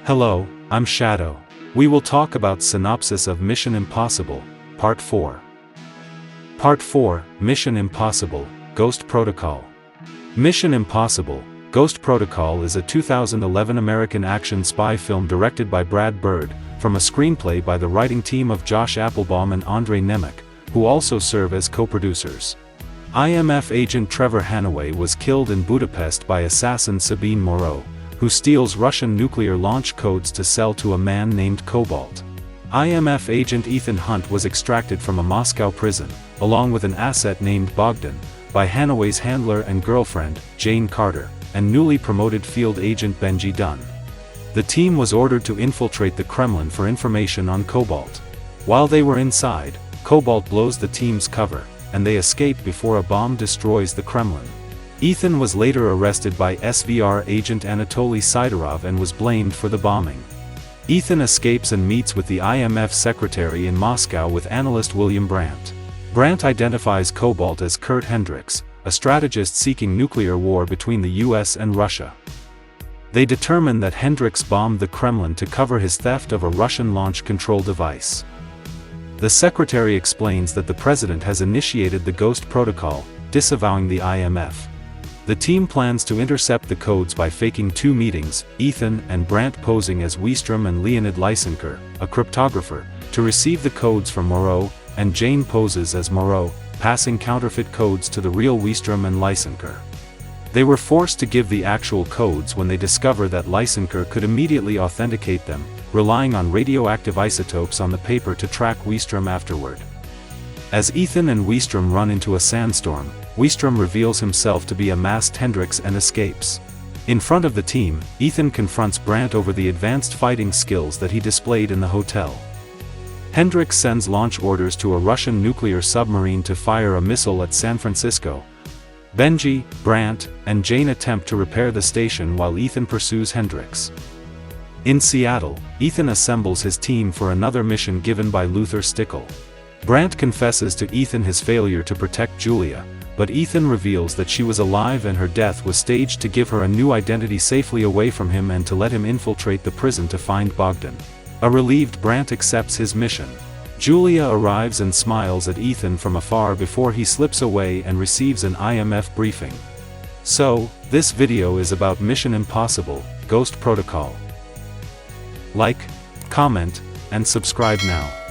Hello, I'm Shadow. We will talk about Synopsis of Mission Impossible, Part 4. Part 4, Mission Impossible, Ghost Protocol. Mission Impossible, Ghost Protocol is a 2011 American action spy film directed by Brad Bird, from a screenplay by the writing team of Josh Applebaum and Andre Nemec, who also serve as co-producers. IMF agent Trevor Hanaway was killed in Budapest by assassin Sabine Moreau, who steals Russian nuclear launch codes to sell to a man named Cobalt. IMF agent Ethan Hunt was extracted from a Moscow prison, along with an asset named Bogdan, by Hanaway's handler and girlfriend, Jane Carter, and newly promoted field agent Benji Dunn. The team was ordered to infiltrate the Kremlin for information on Cobalt. While they were inside, Cobalt blows the team's cover, and they escape before a bomb destroys the Kremlin. Ethan was later arrested by SVR agent Anatoly Sidorov and was blamed for the bombing. Ethan escapes and meets with the IMF secretary in Moscow with analyst William Brandt. Brandt identifies Cobalt as Kurt Hendricks, a strategist seeking nuclear war between the US and Russia. They determine that Hendricks bombed the Kremlin to cover his theft of a Russian launch control device. The secretary explains that the president has initiated the Ghost Protocol, disavowing the IMF. The team plans to intercept the codes by faking two meetings, Ethan and Brandt posing as Wiestrom and Leonid Lysenko, a cryptographer, to receive the codes from Moreau, and Jane poses as Moreau, passing counterfeit codes to the real Wiestrom and Lysenko. They were forced to give the actual codes when they discover that Lysenko could immediately authenticate them, relying on radioactive isotopes on the paper to track Wiestrom afterward. As Ethan and Wiestrom run into a sandstorm, Wiestrom reveals himself to be a masked Hendricks and escapes. In front of the team, Ethan confronts Brandt over the advanced fighting skills that he displayed in the hotel. Hendricks sends launch orders to a Russian nuclear submarine to fire a missile at San Francisco. Benji, Brandt, and Jane attempt to repair the station while Ethan pursues Hendricks. In Seattle, Ethan assembles his team for another mission given by Luther Stickle. Brandt confesses to Ethan his failure to protect Julia, but Ethan reveals that she was alive and her death was staged to give her a new identity safely away from him and to let him infiltrate the prison to find Bogdan. A relieved Brandt accepts his mission. Julia arrives and smiles at Ethan from afar before he slips away and receives an IMF briefing. So, this video is about Mission Impossible, Ghost Protocol. Like, comment, and subscribe now.